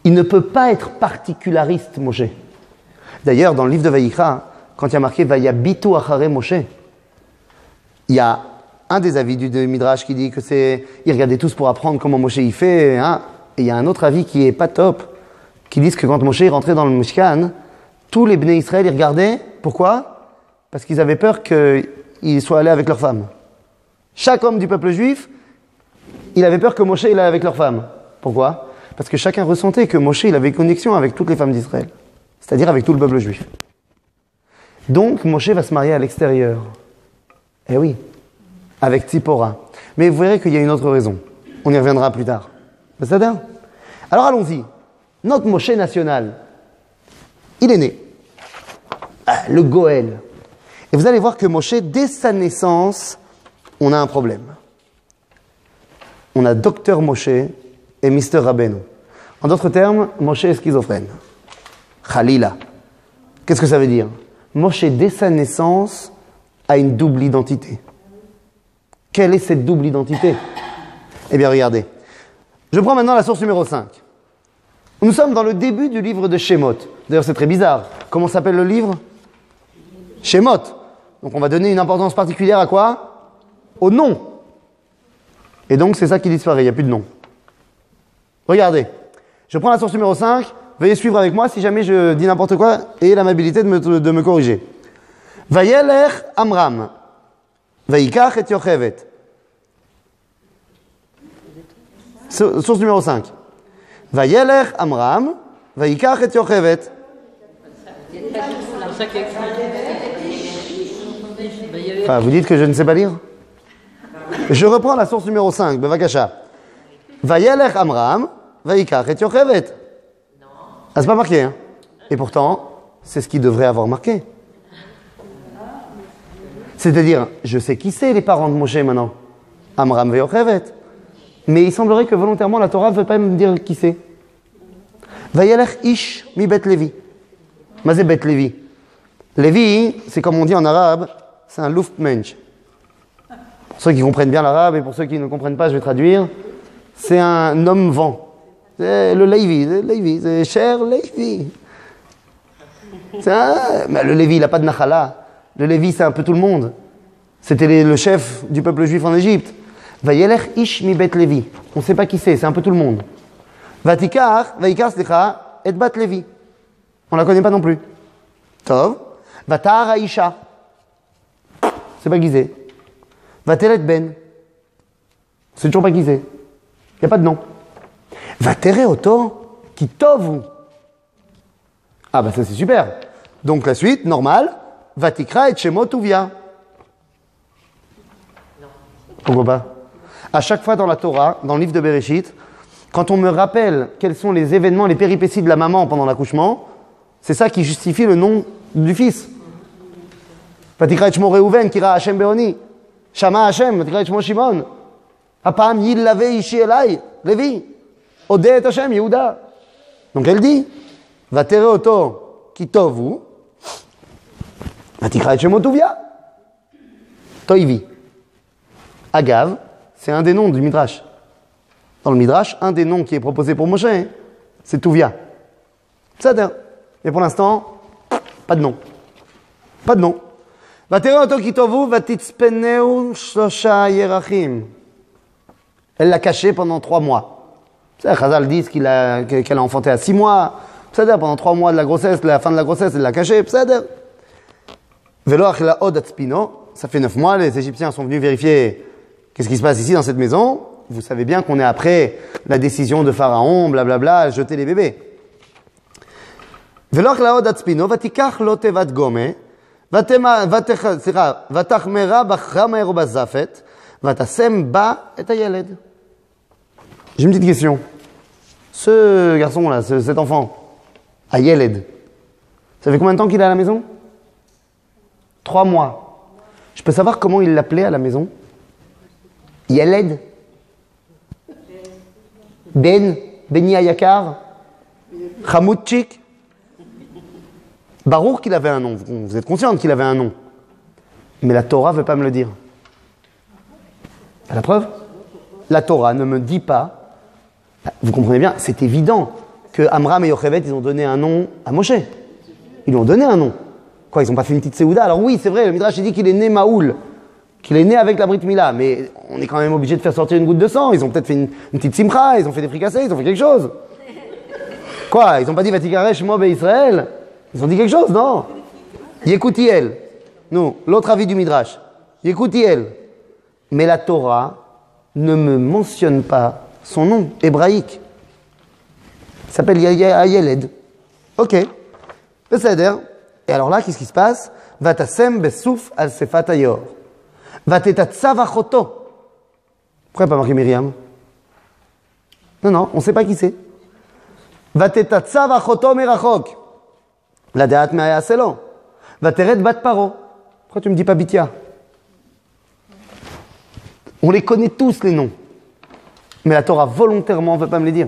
Il ne peut pas être particulariste, Moshe. D'ailleurs, dans le livre de Vaïkra, quand il y a marqué Vayabitu achare Moshe, il y a un des avis du Midrash qui dit que c'est... Ils regardaient tous pour apprendre comment Moshe y fait. Hein, et il y a un autre avis qui est pas top, qui dit que quand Moshe est rentré dans le Mishkan, tous les Bnei Israël, ils regardaient. Pourquoi? Parce qu'ils avaient peur qu'ils soient allés avec leurs femmes. Chaque homme du peuple juif, il avait peur que Moshe il allait avec leurs femmes. Pourquoi? Parce que chacun ressentait que Moshe il avait une connexion avec toutes les femmes d'Israël. C'est-à-dire avec tout le peuple juif. Donc Moshe va se marier à l'extérieur. Eh oui, avec Tzipora. Mais vous verrez qu'il y a une autre raison. On y reviendra plus tard. C'est-à-dire? Alors allons-y. Notre Moshe national, il est né. Le Goël. Et vous allez voir que Moshe, dès sa naissance, on a un problème. On a Docteur Moshe et Mister Rabbeinu. En d'autres termes, Moshe est schizophrène. Khalila. Qu'est-ce que ça veut dire? Moshe, dès sa naissance, a une double identité. Quelle est cette double identité? Eh bien, regardez. Je prends maintenant la source numéro 5. Nous sommes dans le début du livre de Shemot. D'ailleurs, c'est très bizarre. Comment s'appelle le livre? Shemot. Donc, on va donner une importance particulière à quoi? Au nom. Et donc, c'est ça qui disparaît. Il n'y a plus de nom. Regardez. Je prends la source numéro 5. Veuillez suivre avec moi si jamais je dis n'importe quoi. Ayez l'amabilité de me corriger. Vayelech Amram. Vayikach et Yochevet. Source numéro 5. Vayelech Amram. Vayikach et Yochevet. Enfin, vous dites que je ne sais pas lire? Je reprends la source numéro 5. Bevakasha. Vayelech Amram. Vayikach et Yochevet. Ah, c'est pas marqué, hein? Et pourtant, c'est ce qui devrait avoir marqué. C'est-à-dire, je sais qui c'est les parents de Moshe maintenant. Amram et Yochevet. Mais il semblerait que volontairement la Torah ne veut pas me dire qui c'est. Vayelech ish mi bet Levi. Mazé bet Levi. Levi, c'est comme on dit en arabe, c'est un luftmensch. Pour ceux qui comprennent bien l'arabe et pour ceux qui ne comprennent pas, je vais traduire. C'est un homme vent. C'est le Levi, c'est cher Levi. Mais le Levi, il n'a pas de Nachala. Le Levi, c'est un peu tout le monde. C'était le chef du peuple juif en Égypte. Vayelech ish mi bet Levi. On ne sait pas qui c'est un peu tout le monde. Vayikar slicha et bat Levi. On ne la connaît pas non plus. Tov. Vatar Aisha. C'est pas qui c'est. Vatelet ben. C'est toujours pas qui c'est. Il n'y a pas de nom. Vatere oto ki tovu. Ah bah ça c'est super. Donc la suite, normale. Vatikra et shemot uvia. Pourquoi pas? À chaque fois dans la Torah, dans le livre de Bereshit, quand on me rappelle quels sont les événements, les péripéties de la maman pendant l'accouchement, c'est ça qui justifie le nom du fils. Vatikra et shmo Reuven, kira Hashem beoni. Shama Hashem, vatikra et shmo Shimon. Apam yil lave ishi elai, Levi. Odeh et Hashem, Yehuda. Donc elle dit, Vatere oto ki tovu, Vatikra et shemot uvia. Toivi. Agav, c'est un des noms du Midrash. Dans le Midrash, un des noms qui est proposé pour Moshe, c'est Tuvia. C'est-à-dire. Et pour l'instant, pas de nom. Pas de nom. Vatere oto ki tovu, vatitzpeneu shlosha yerachim. Elle l'a caché pendant 3 mois. Chazal dit qu'elle a enfanté à 6 mois. C'est-à-dire pendant 3 mois de la grossesse, la fin de la grossesse, elle l'a caché. C'est-à-dire. Veloach la od atspino. Ça fait 9 mois, les Égyptiens sont venus vérifier qu'est-ce qui se passe ici dans cette maison. Vous savez bien qu'on est après la décision de Pharaon, blablabla, jeter les bébés. Veloach la od atspino, vatikach lo tevat gome, vatachmera bachramer bazafet, vatasem ba et ayeled. J'ai une petite question. Ce garçon-là, cet enfant, Ayeled, ça fait combien de temps qu'il est à la maison? 3 mois. Je peux savoir comment il l'appelait à la maison? Yeled? Beni Ayakar? Hamoutchik? Baruch qu'il avait un nom. Vous êtes consciente qu'il avait un nom. Mais la Torah ne veut pas me le dire. À la preuve? La Torah ne me dit pas Vous comprenez bien, c'est évident que Amram et Yocheved, ils ont donné un nom à Moshe. Ils lui ont donné un nom. Quoi, ils n'ont pas fait une petite séouda? Alors oui, c'est vrai, le Midrash il dit qu'il est né Maoul, qu'il est né avec la Brit Mila, mais on est quand même obligé de faire sortir une goutte de sang. Ils ont peut-être fait une petite simcha, ils ont fait des fricassés, ils ont fait quelque chose. Quoi, ils n'ont pas dit Vatikaresh Mo Israël? Ils ont dit quelque chose, non? Yekutiel. Nous, l'autre avis du Midrash. Yekutiel. Mais la Torah ne me mentionne pas son nom hébraïque. Il s'appelle Yeled. Ok. Beseder. Et alors là, qu'est-ce qui se passe? Vatasem besouf al sefat ayor. Vatetatsav achoto. Pourquoi il n'y a pas marqué Myriam? Non, on ne sait pas qui c'est. Vatetatsav achoto merachok. La deat me'aya selo. Vateret bat paro. Pourquoi tu me dis pas Bitia? On les connaît tous les noms. Mais la Torah volontairement ne veut pas me les dire.